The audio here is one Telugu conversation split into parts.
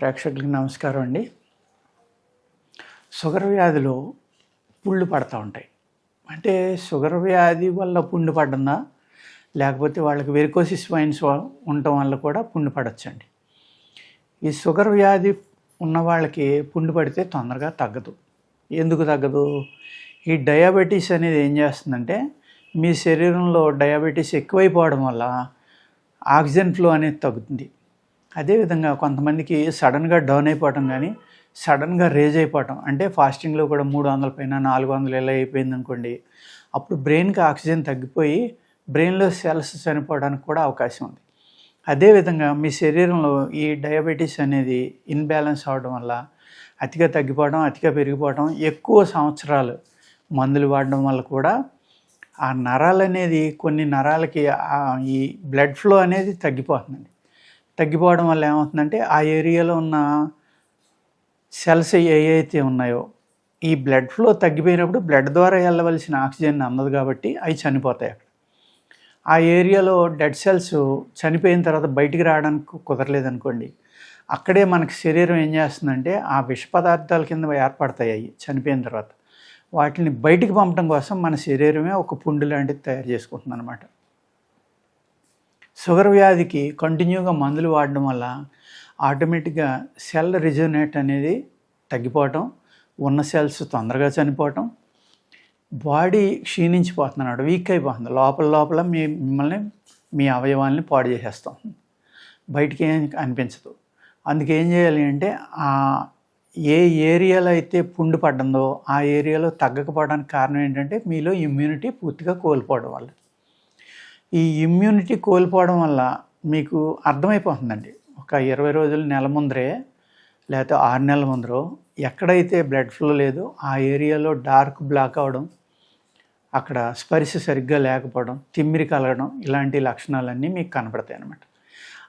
ప్రేక్షకులకి నమస్కారం అండి. షుగర్ వ్యాధిలో పుళ్ళు పడతా ఉంటాయి. అంటే షుగర్ వ్యాధి వల్ల పుండు పడిందా, లేకపోతే వాళ్ళకి వెరికోసిస్ వెయిన్స్ ఉండటం వల్ల కూడా పుండు పడొచ్చండి. ఈ షుగర్ వ్యాధి ఉన్న వాళ్ళకి పుండు పడితే తొందరగా తగ్గదు. ఎందుకు తగ్గదు? ఈ డయాబెటీస్ అనేది ఏం చేస్తుందంటే, మీ శరీరంలో డయాబెటీస్ ఎక్కువైపోవడం వల్ల ఆక్సిజన్ ఫ్లో అనేది తగ్గుతుంది. అదేవిధంగా కొంతమందికి సడన్గా డౌన్ అయిపోవటం, కానీ సడన్గా రేజ్ అయిపోవటం, అంటే ఫాస్టింగ్లో కూడా 300 పైన 400 ఇలా అయిపోయింది అనుకోండి, అప్పుడు బ్రెయిన్కి ఆక్సిజన్ తగ్గిపోయి బ్రెయిన్లో సెల్స్ చనిపోవడానికి కూడా అవకాశం ఉంది. అదేవిధంగా మీ శరీరంలో ఈ డయాబెటీస్ అనేది ఇన్బ్యాలెన్స్ అవడం వల్ల అతిగా తగ్గిపోవడం, అతిగా పెరిగిపోవడం, ఎక్కువ సంవత్సరాలు మందులు వాడడం వల్ల కూడా ఆ నరాలు అనేది కొన్ని నరాలకి ఈ బ్లడ్ ఫ్లో అనేది తగ్గిపోతుందండి. తగ్గిపోవడం వల్ల ఏమవుతుందంటే, ఆ ఏరియాలో ఉన్న సెల్స్ ఏవైతే ఉన్నాయో, ఈ బ్లడ్ ఫ్లో తగ్గిపోయినప్పుడు బ్లడ్ ద్వారా వెళ్ళవలసిన ఆక్సిజన్ అందదు కాబట్టి అవి చనిపోతాయి. అక్కడ ఆ ఏరియాలో డెడ్ సెల్స్ చనిపోయిన తర్వాత బయటికి రావడానికి కుదరలేదనుకోండి, అక్కడే మనకి శరీరం ఏం చేస్తుందంటే, ఆ విష పదార్థాల కింద ఏర్పడతాయి. అవి చనిపోయిన తర్వాత వాటిని బయటికి పంపడం కోసం మన శరీరమే ఒక పుండు లాంటిది తయారు చేసుకుంటుంది అన్నమాట. షుగర్ వ్యాధికి కంటిన్యూగా మందులు వాడడం వల్ల ఆటోమేటిక్గా సెల్ రిజనరేట్ అనేది తగ్గిపోవటం, ఉన్న సెల్స్ తొందరగా చనిపోవటం, బాడీ క్షీణించిపోతున్నాడు, వీక్ అయిపోతుంది. లోపల మిమ్మల్ని మీ అవయవాల్ని పాడు చేసేస్తాం, బయటికి ఏం అనిపించదు. అందుకేం చేయాలి అంటే, ఏ ఏరియాలో అయితే పుండు పడ్డందో ఆ ఏరియాలో తగ్గకపోవడానికి కారణం ఏంటంటే, మీలో ఇమ్యూనిటీ పూర్తిగా కోల్పోవడం వల్ల. ఈ ఇమ్యూనిటీ కోల్పోవడం వల్ల మీకు అర్థమైపోతుందండి. ఒక 20 రోజులు, నెల ముందరే, లేకపోతే 6 నెలల ముందరో ఎక్కడైతే బ్లడ్ ఫ్లో లేదో ఆ ఏరియాలో డార్క్ బ్లాక్ అవ్వడం, అక్కడ స్పర్శ సరిగ్గా లేకపోవడం, తిమ్మిరి కలగడం, ఇలాంటి లక్షణాలన్నీ మీకు కనపడతాయి అన్నమాట.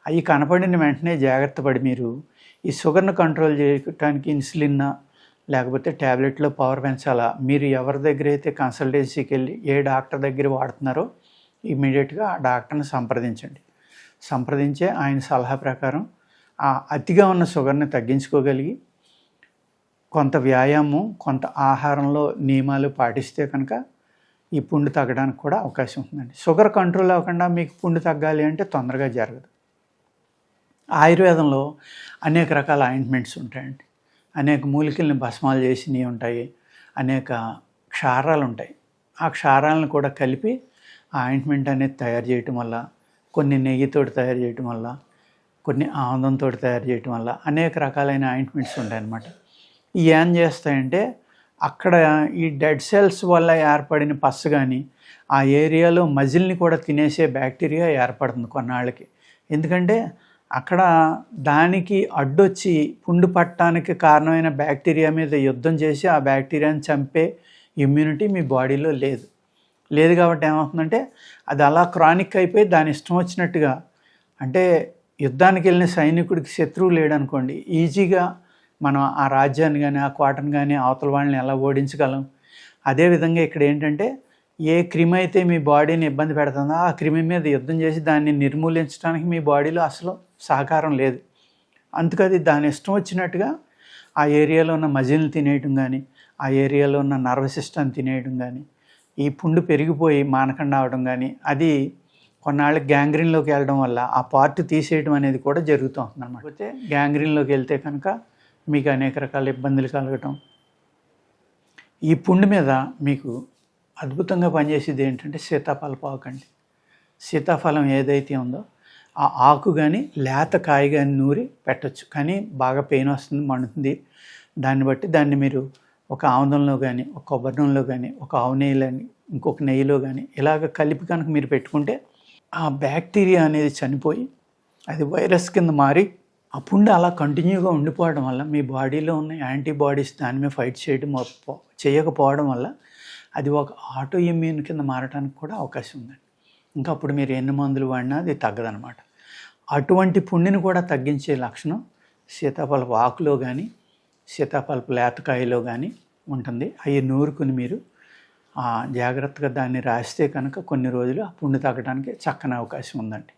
అవి కనపడిన వెంటనే జాగ్రత్త పడి మీరు ఈ షుగర్ను కంట్రోల్ చేయడానికి ఇన్సులిన్ లేకపోతే ట్యాబ్లెట్లో పవర్ పెంచాలా, మీరు ఎవరి దగ్గర అయితే కన్సల్టెన్సీకి వెళ్ళి ఏ డాక్టర్ దగ్గర వాడుతున్నారో ఇమీడియట్గా ఆ డాక్టర్ని సంప్రదించే ఆయన సలహా ప్రకారం ఆ అతిగా ఉన్న షుగర్ని తగ్గించుకోగలిగి, కొంత వ్యాయామం, కొంత ఆహారంలో నియమాలు పాటిస్తే కనుక ఈ పుండు తగ్గడానికి కూడా అవకాశం ఉంటుందండి. షుగర్ కంట్రోల్ అవ్వకుండా మీకు పుండు తగ్గాలి అంటే తొందరగా జరగదు. ఆయుర్వేదంలో అనేక రకాల ఆయింట్మెంట్స్ ఉంటాయండి. అనేక మూలికల్ని భస్మాలు చేసినవి ఉంటాయి, అనేక క్షారాలు ఉంటాయి. ఆ క్షారాలను కూడా కలిపి ఆ ఆయింట్మెంట్ అనేది తయారు చేయటం వల్ల, కొన్ని నెయ్యితోటి తయారు చేయటం వల్ల, కొన్ని ఆముదంతో తయారు చేయటం వల్ల అనేక రకాలైన ఆయింట్మెంట్స్ ఉంటాయన్నమాట. ఇవి ఏం చేస్తాయంటే, అక్కడ ఈ డెడ్ సెల్స్ వల్ల ఏర్పడిన పస్సు కానీ ఆ ఏరియాలో మజిల్ని కూడా తినేసే బ్యాక్టీరియా ఏర్పడుతుంది కొన్నాళ్ళకి. ఎందుకంటే అక్కడ దానికి అడ్డొచ్చి పుండు పట్టడానికి కారణమైన బ్యాక్టీరియా మీద యుద్ధం చేసి ఆ బ్యాక్టీరియాని చంపే ఇమ్యూనిటీ మీ బాడీలో లేదు కాబట్టి ఏమవుతుందంటే, అది అలా క్రానిక్ అయిపోయి దాని ఇష్టం వచ్చినట్టుగా, అంటే యుద్ధానికి వెళ్ళిన సైనికుడికి శత్రువు లేడనుకోండి, ఈజీగా మనం ఆ రాజ్యాన్ని కానీ ఆ కోటను కానీ అవతల వాళ్ళని ఎలా ఓడించగలం. అదేవిధంగా ఇక్కడ ఏంటంటే, ఏ క్రిమి అయితే మీ బాడీని ఇబ్బంది పెడుతుందో ఆ క్రిమి మీద యుద్ధం చేసి దాన్ని నిర్మూలించడానికి మీ బాడీలో అసలు సహకారం లేదు. అందుకది దాని ఇష్టం వచ్చినట్టుగా ఆ ఏరియాలో ఉన్న మజిల్ని తినేయటం కానీ, ఆ ఏరియాలో ఉన్న నర్వస్ సిస్టమ్ తినేయడం కానీ, ఈ పుండు పెరిగిపోయి మానకుండా అవడం కానీ, అది కొన్నాళ్ళకి గ్యాంగ్రీన్లోకి వెళ్ళడం వల్ల ఆ పార్ట్ తీసేయడం అనేది కూడా జరుగుతూ ఉంటుంది అన్నమాట. అయితే గ్యాంగ్రీన్లోకి వెళ్తే కనుక మీకు అనేక రకాల ఇబ్బందులు కలగటం. ఈ పుండు మీద మీకు అద్భుతంగా పనిచేసేది ఏంటంటే సీతాఫలపు ఆకు అండి. సీతాఫలం ఏదైతే ఉందో ఆ ఆకు కానీ లేత కాయ కానీ నూరి పెట్టచ్చు, కానీ బాగా పెయిన్ వస్తుంది, మండుతుంది. దాన్ని బట్టి దాన్ని మీరు ఒక ఆముదంలో కానీ, ఒక కొబ్బరి నూనెలో కానీ, ఒక ఆవు నెయ్యిలో కానీ, ఇంకొక నెయ్యిలో కానీ ఇలాగ కలిపి కనుక మీరు పెట్టుకుంటే ఆ బ్యాక్టీరియా అనేది చనిపోయి అది వైరస్ కింద మారి ఆ పుండు అలా కంటిన్యూగా ఉండిపోవడం వల్ల మీ బాడీలో ఉన్న యాంటీబాడీస్ దాని మీద ఫైట్ చేయకపోవడం వల్ల అది ఒక ఆటో ఇమ్యూన్ కింద మారడానికి కూడా అవకాశం ఉందండి. ఇంకా అప్పుడు మీరు ఎన్ని మందులు వాడినా అది తగ్గదనమాట. అటువంటి పుండిని కూడా తగ్గించే లక్షణం సీతాఫలపు ఆకులో కానీ సీతాఫలపు లేతకాయలో కానీ ఉంటుంది. అవి నూరుకుని మీరు జాగ్రత్తగా దాన్ని రాస్తే కనుక కొన్ని రోజులు ఆ పుండు తగ్గడానికి చక్కని అవకాశం ఉందండి.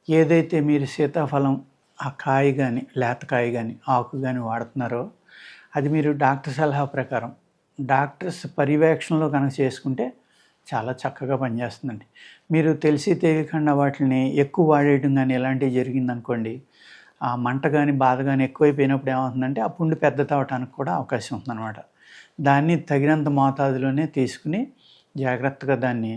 ఏదైతే మీరు సీతాఫలం ఆ కాయ కానీ లేత కాయ కానీ ఆకు కానీ వాడుతున్నారో అది మీరు డాక్టర్ సలహా ప్రకారం డాక్టర్స్ పర్యవేక్షణలో కనుక చేసుకుంటే చాలా చక్కగా పనిచేస్తుందండి. మీరు తెలిసి తెలియకుండా వాటిని ఎక్కువ వాడేయడం కానీ ఇలాంటివి జరిగిందనుకోండి, ఆ మంట కానీ బాధ కానీ ఎక్కువైపోయినప్పుడు ఏమవుతుందంటే ఆ పుండు పెద్దది అవ్వటానికి కూడా అవకాశం ఉంటుందన్నమాట. దాన్ని తగినంత మోతాదులోనే తీసుకుని జాగ్రత్తగా దాన్ని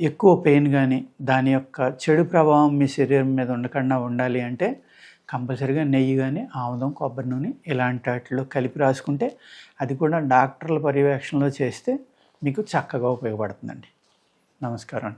ఎక్కువ పెయిన్ కానీ దాని యొక్క చెడు ప్రభావం మీ శరీరం మీద ఉండకుండా ఉండాలి అంటే కంపల్సరీగా నెయ్యి కానీ ఆముదం, కొబ్బరి నూనె ఇలాంటి వాటిలో కలిపి రాసుకుంటే అది కూడా డాక్టర్ల పర్యవేక్షణలో చేస్తే మీకు చక్కగా ఉపయోగపడుతుందండి. నమస్కారం.